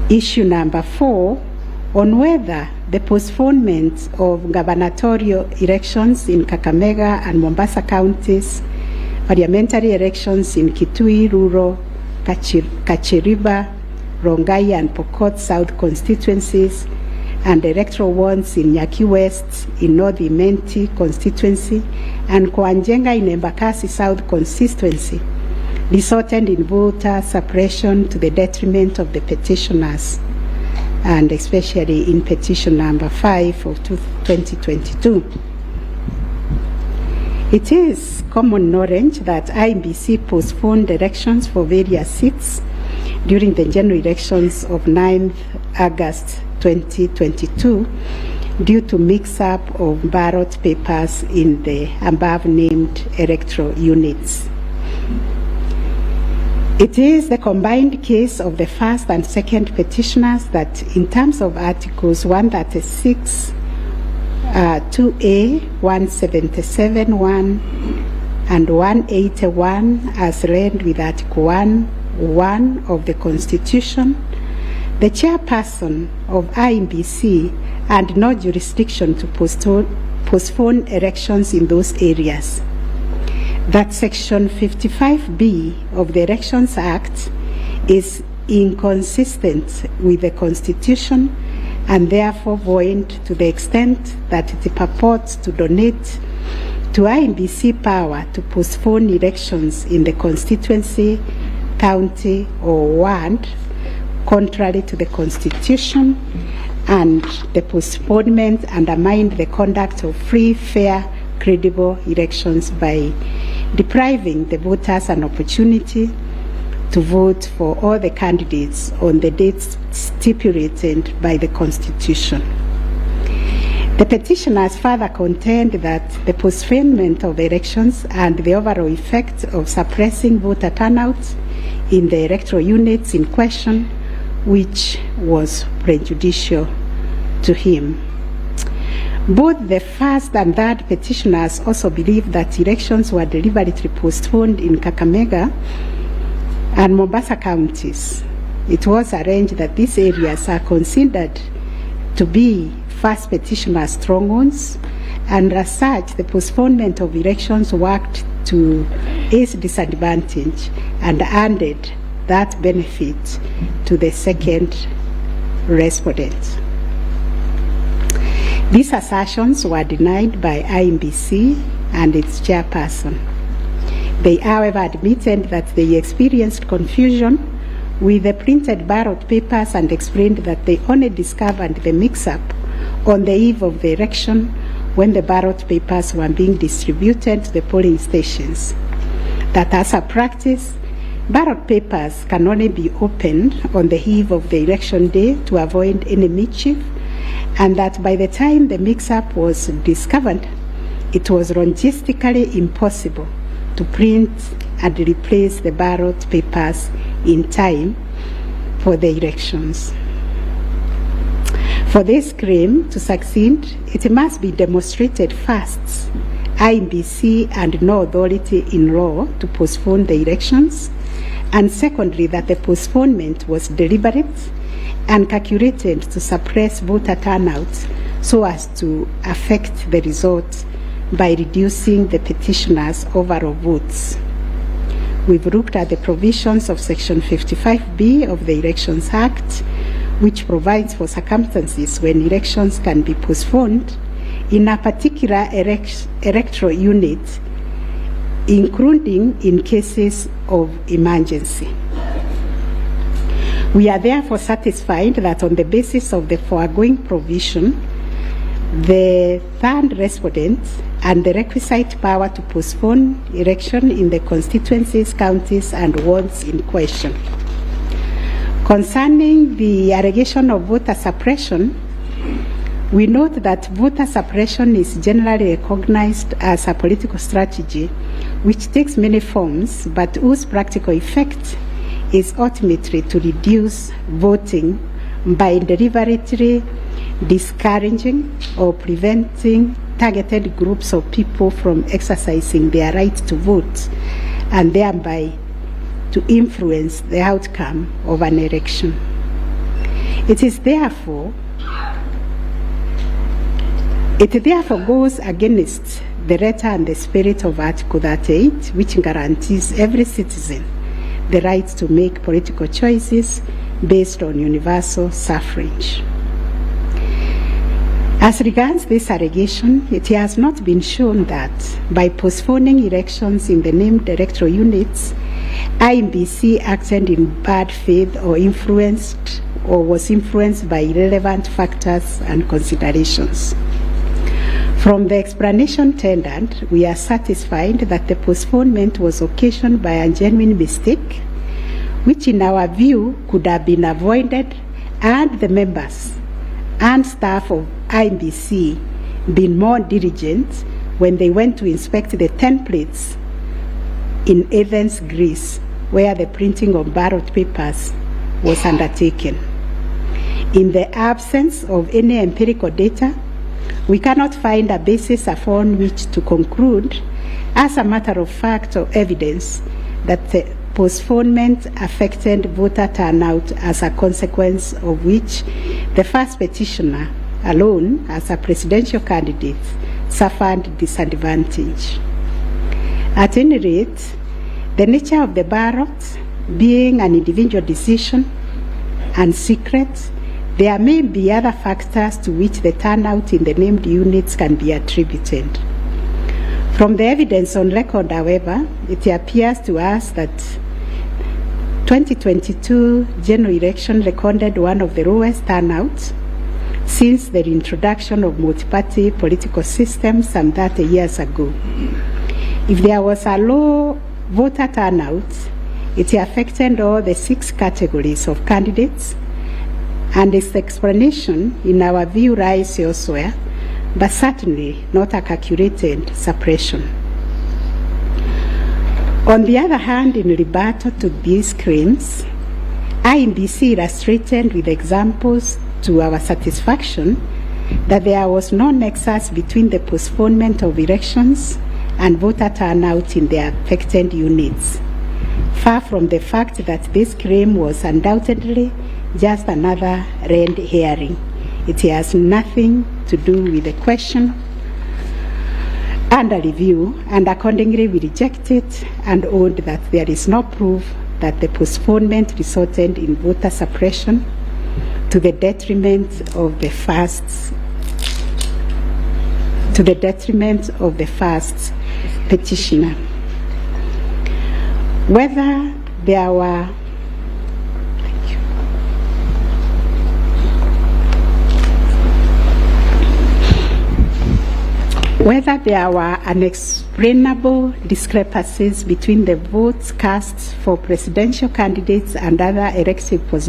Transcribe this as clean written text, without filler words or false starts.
Issue number 4, on whether the postponement of gubernatorial elections in Kakamega and Mombasa counties, parliamentary elections in Kitui, Rural, Kachiriba, Rongai and Pokot South constituencies, and electoral ones in Nyaki West in North Imenti constituency and Kwanjenga in Embakasi South constituency resulted in voter suppression to the detriment of the petitioners, and especially in petition number 5 of 2022. It is common knowledge that IEBC postponed elections for various seats during the general elections of 9th August 2022 due to mix-up of ballot papers in the above-named electoral units. It is the combined case of the first and second petitioners that, in terms of Articles 136, 2A, 177, 1, and 181, as read with Article 1 of the Constitution, the chairperson of IEBC had no jurisdiction to postpone elections in those areas. That Section 55B of the Elections Act is inconsistent with the Constitution and therefore void to the extent that it purports to donate to IEBC power to postpone elections in the constituency, county, or ward, contrary to the Constitution, and the postponement undermined the conduct of free, fair, credible elections by depriving the voters an opportunity to vote for all the candidates on the dates stipulated by the Constitution. The petitioners further contend that the postponement of elections and the overall effect of suppressing voter turnout in the electoral units in question, which was prejudicial to him. Both the first and third petitioners also believe that elections were deliberately postponed in Kakamega and Mombasa counties. It was arranged that these areas are considered to be first petitioner strongholds, and as such, the postponement of elections worked to his disadvantage and added that benefit to the second respondent. These assertions were denied by IEBC and its chairperson. They, however, admitted that they experienced confusion with the printed ballot papers and explained that they only discovered the mix-up on the eve of the election when the ballot papers were being distributed to the polling stations. That as a practice, ballot papers can only be opened on the eve of the election day to avoid any mischief, and that by the time the mix-up was discovered, it was logistically impossible to print and replace the ballot papers in time for the elections. For this claim to succeed, it must be demonstrated first, IEBC had no authority in law to postpone the elections, and secondly, that the postponement was deliberate and calculated to suppress voter turnout so as to affect the result by reducing the petitioners' overall votes. We've looked at the provisions of Section 55B of the Elections Act, which provides for circumstances when elections can be postponed in a particular electoral unit, including in cases of emergency. We are therefore satisfied that on the basis of the foregoing provision, the third respondent and the requisite power to postpone election in the constituencies, counties, and wards in question. Concerning the allegation of voter suppression, we note that voter suppression is generally recognized as a political strategy which takes many forms, but whose practical effect is ultimately to reduce voting by deliberately discouraging or preventing targeted groups of people from exercising their right to vote and thereby to influence the outcome of an election. It therefore goes against the letter and the spirit of Article 38, which guarantees every citizen the right to make political choices based on universal suffrage. As regards this allegation, it has not been shown that by postponing elections in the named electoral units, IEBC acted in bad faith or was influenced by irrelevant factors and considerations. From the explanation tendered, we are satisfied that the postponement was occasioned by a genuine mistake, which in our view could have been avoided and the members and staff of IEBC been more diligent when they went to inspect the templates in Athens, Greece, where the printing of ballot papers was undertaken. In the absence of any empirical data, we cannot find a basis upon which to conclude, as a matter of fact or evidence, that the postponement affected voter turnout, as a consequence of which the first petitioner alone, as a presidential candidate, suffered disadvantage. At any rate, the nature of the ballot being an individual decision and secret, there may be other factors to which the turnout in the named units can be attributed. From the evidence on record, however, it appears to us that 2022 general election recorded one of the lowest turnouts since the introduction of multi-party political systems some 30 years ago. If there was a low voter turnout, it affected all the 6 categories of candidates, and its explanation, in our view, lies elsewhere, but certainly not a calculated suppression. On the other hand, in rebuttal to these claims, IEBC illustrated with examples to our satisfaction that there was no nexus between the postponement of elections and voter turnout in the affected units, far from the fact that this claim was undoubtedly just another red herring. It has nothing to do with the question under review, and accordingly we reject it and hold that there is no proof that the postponement resulted in voter suppression to the detriment of the first petitioner. Whether there were unexplainable discrepancies between the votes cast for presidential candidates and other elective positions